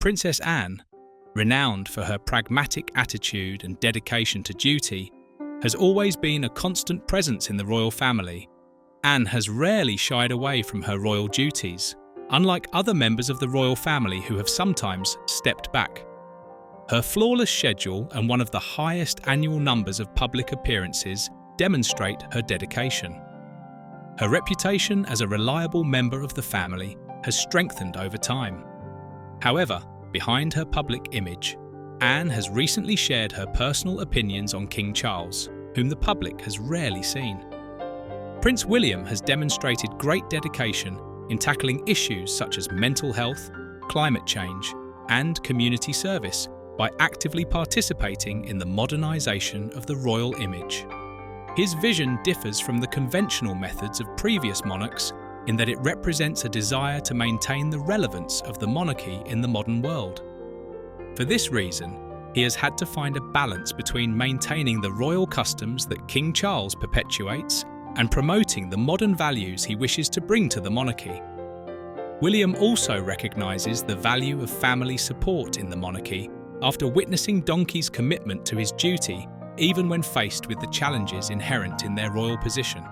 Princess Anne, renowned for her pragmatic attitude and dedication to duty, has always been a constant presence in the royal family. Anne has rarely shied away from her royal duties, unlike other members of the royal family who have sometimes stepped back. Her flawless schedule and one of the highest annual numbers of public appearances demonstrate her dedication. Her reputation as a reliable member of the family has strengthened over time. However, behind her public image, Anne has recently shared her personal opinions on King Charles, whom the public has rarely seen. Prince William has demonstrated great dedication in tackling issues such as mental health, climate change, and community service by actively participating in the modernisation of the royal image. His vision differs from the conventional methods of previous monarchs in that it represents a desire to maintain the relevance of the monarchy in the modern world. For this reason, he has had to find a balance between maintaining the royal customs that King Charles perpetuates and promoting the modern values he wishes to bring to the monarchy. William also recognises the value of family support in the monarchy after witnessing Donkey's commitment to his duty even when faced with the challenges inherent in their royal position.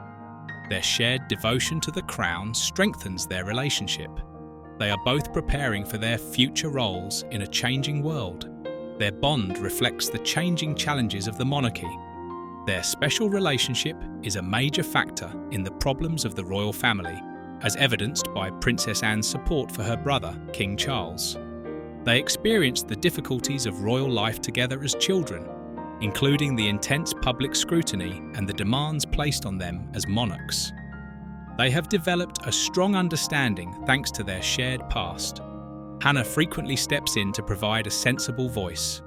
Their shared devotion to the crown strengthens their relationship. They are both preparing for their future roles in a changing world. Their bond reflects the changing challenges of the monarchy. Their special relationship is a major factor in the problems of the royal family, as evidenced by Princess Anne's support for her brother, King Charles. They experienced the difficulties of royal life together as children, including the intense public scrutiny and the demands placed on them as monarchs. They have developed a strong understanding thanks to their shared past. Hannah frequently steps in to provide a sensible voice.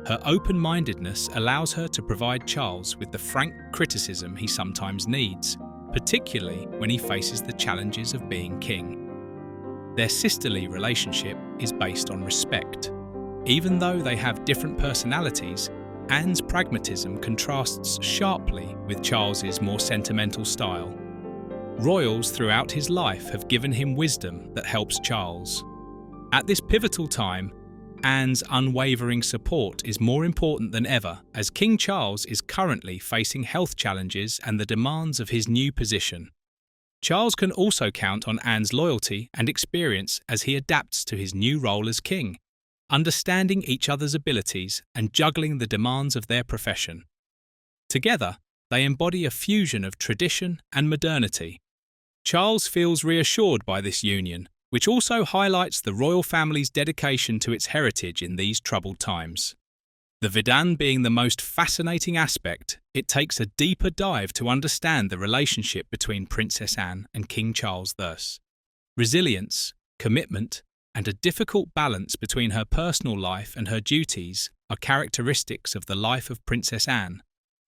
Her open-mindedness allows her to provide Charles with the frank criticism he sometimes needs, particularly when he faces the challenges of being king. Their sisterly relationship is based on respect. Even though they have different personalities, Anne's pragmatism contrasts sharply with Charles's more sentimental style. Royals throughout his life have given him wisdom that helps Charles. At this pivotal time, Anne's unwavering support is more important than ever, as King Charles is currently facing health challenges and the demands of his new position. Charles can also count on Anne's loyalty and experience as he adapts to his new role as king, understanding each other's abilities and juggling the demands of their profession. Together, they embody a fusion of tradition and modernity. Charles feels reassured by this union, which also highlights the royal family's dedication to its heritage in these troubled times. The Vidaan being the most fascinating aspect, it takes a deeper dive to understand the relationship between Princess Anne and King Charles thus. Resilience, commitment, and a difficult balance between her personal life and her duties are characteristics of the life of Princess Anne.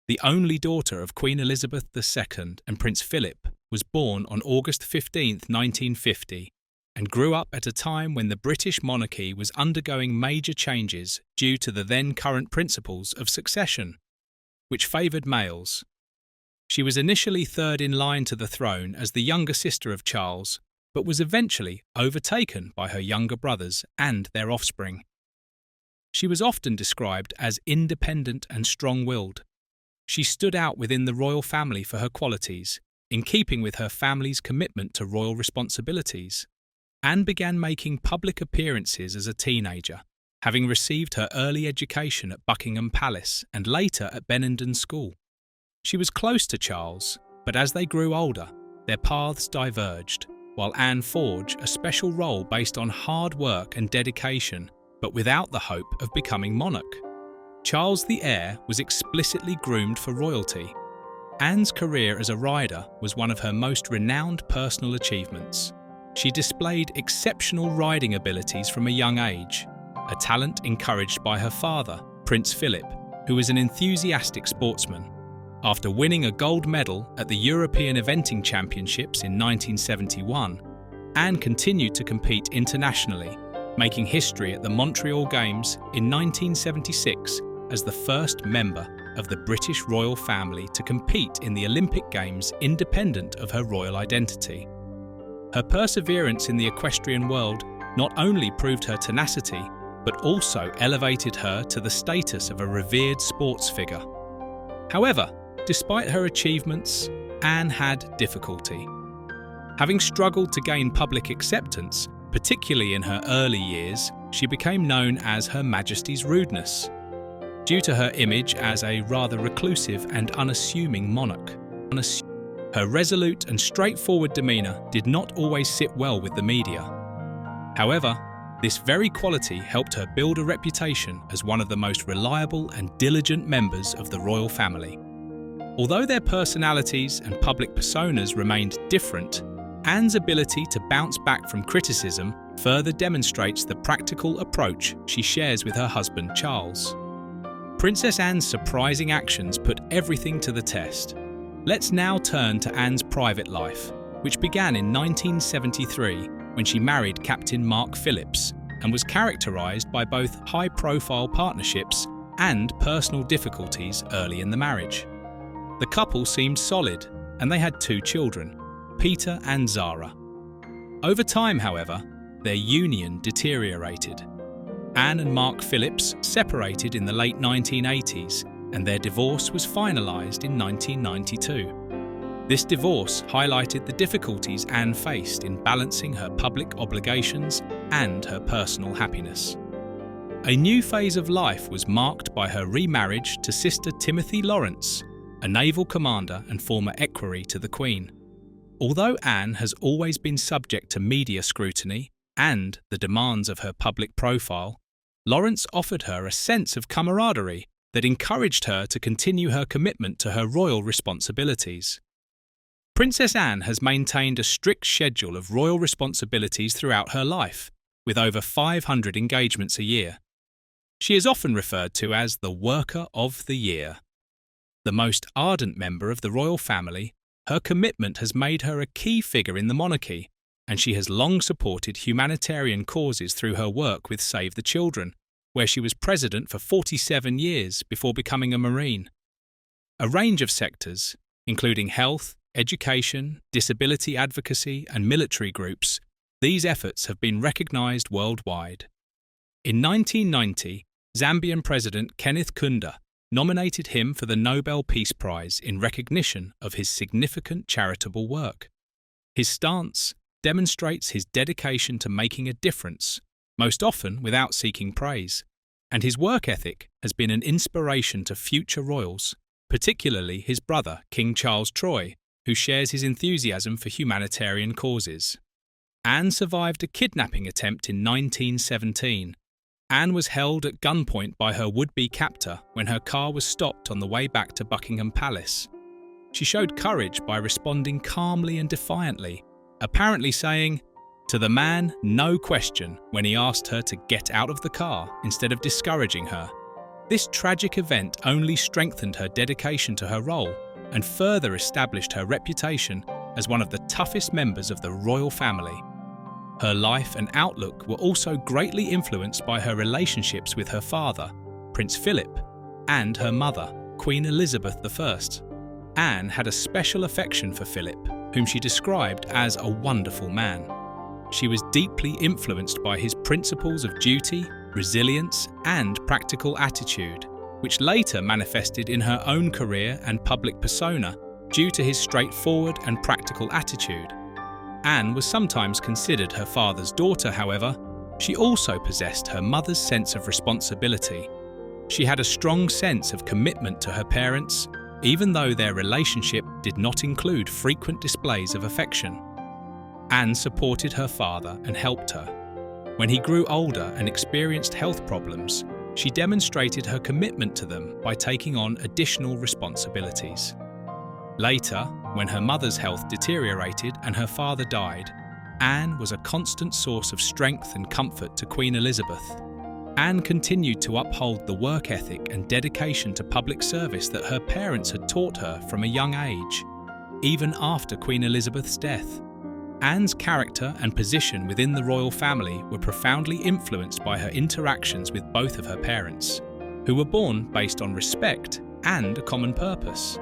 The only daughter of Queen Elizabeth II and Prince Philip, was born on August 15, 1950, and grew up at a time when the British monarchy was undergoing major changes due to the then current principles of succession, which favoured males. She was initially third in line to the throne as the younger sister of Charles, but was eventually overtaken by her younger brothers and their offspring. She was often described as independent and strong-willed. She stood out within the royal family for her qualities, in keeping with her family's commitment to royal responsibilities. Anne began making public appearances as a teenager, having received her early education at Buckingham Palace and later at Benenden School. She was close to Charles, but as they grew older, their paths diverged, while Anne forged a special role based on hard work and dedication, but without the hope of becoming monarch. Charles the heir was explicitly groomed for royalty. Anne's career as a rider was one of her most renowned personal achievements. She displayed exceptional riding abilities from a young age, a talent encouraged by her father, Prince Philip, who was an enthusiastic sportsman. After winning a gold medal at the European Eventing Championships in 1971, Anne continued to compete internationally, making history at the Montreal Games in 1976 as the first member of the British royal family to compete in the Olympic Games independent of her royal identity. Her perseverance in the equestrian world not only proved her tenacity, but also elevated her to the status of a revered sports figure. However, despite her achievements, Anne had difficulty. Having struggled to gain public acceptance, particularly in her early years, she became known as Her Majesty's Rudeness, due to her image as a rather reclusive and unassuming monarch. Her resolute and straightforward demeanour did not always sit well with the media. However, this very quality helped her build a reputation as one of the most reliable and diligent members of the royal family. Although their personalities and public personas remained different, Anne's ability to bounce back from criticism further demonstrates the practical approach she shares with her husband Charles. Princess Anne's surprising actions put everything to the test. Let's now turn to Anne's private life, which began in 1973 when she married Captain Marc Phillips and was characterised by both high-profile partnerships and personal difficulties early in the marriage. The couple seemed solid, and they had 2 children, Peter and Zara. Over time, however, their union deteriorated. Anne and Marc Phillips separated in the late 1980s, and their divorce was finalized in 1992. This divorce highlighted the difficulties Anne faced in balancing her public obligations and her personal happiness. A new phase of life was marked by her remarriage to Sister Timothy Laurence, a Naval Commander and former Equerry to the Queen. Although Anne has always been subject to media scrutiny and the demands of her public profile, Laurence offered her a sense of camaraderie that encouraged her to continue her commitment to her royal responsibilities. Princess Anne has maintained a strict schedule of royal responsibilities throughout her life, with over 500 engagements a year. She is often referred to as the Worker of the Year. The most ardent member of the royal family, her commitment has made her a key figure in the monarchy, and she has long supported humanitarian causes through her work with Save the Children, where she was president for 47 years before becoming a Marine. A range of sectors, including health, education, disability advocacy, and military groups, these efforts have been recognised worldwide. In 1990, Zambian President Kenneth Kaunda nominated him for the Nobel Peace Prize in recognition of his significant charitable work. His stance demonstrates his dedication to making a difference, most often without seeking praise, and his work ethic has been an inspiration to future royals, particularly his brother, King Charles Troy, who shares his enthusiasm for humanitarian causes. Anne survived a kidnapping attempt in 1917. Anne was held at gunpoint by her would-be captor when her car was stopped on the way back to Buckingham Palace. She showed courage by responding calmly and defiantly, apparently saying, "To the man, no question," when he asked her to get out of the car instead of discouraging her. This tragic event only strengthened her dedication to her role and further established her reputation as one of the toughest members of the royal family. Her life and outlook were also greatly influenced by her relationships with her father, Prince Philip, and her mother, Queen Elizabeth I. Anne had a special affection for Philip, whom she described as a wonderful man. She was deeply influenced by his principles of duty, resilience, and practical attitude, which later manifested in her own career and public persona due to his straightforward and practical attitude. Anne was sometimes considered her father's daughter, however. She also possessed her mother's sense of responsibility. She had a strong sense of commitment to her parents, even though their relationship did not include frequent displays of affection. Anne supported her father and helped her. When he grew older and experienced health problems, she demonstrated her commitment to them by taking on additional responsibilities. Later, when her mother's health deteriorated and her father died, Anne was a constant source of strength and comfort to Queen Elizabeth. Anne continued to uphold the work ethic and dedication to public service that her parents had taught her from a young age, even after Queen Elizabeth's death. Anne's character and position within the royal family were profoundly influenced by her interactions with both of her parents, who were born based on respect and a common purpose.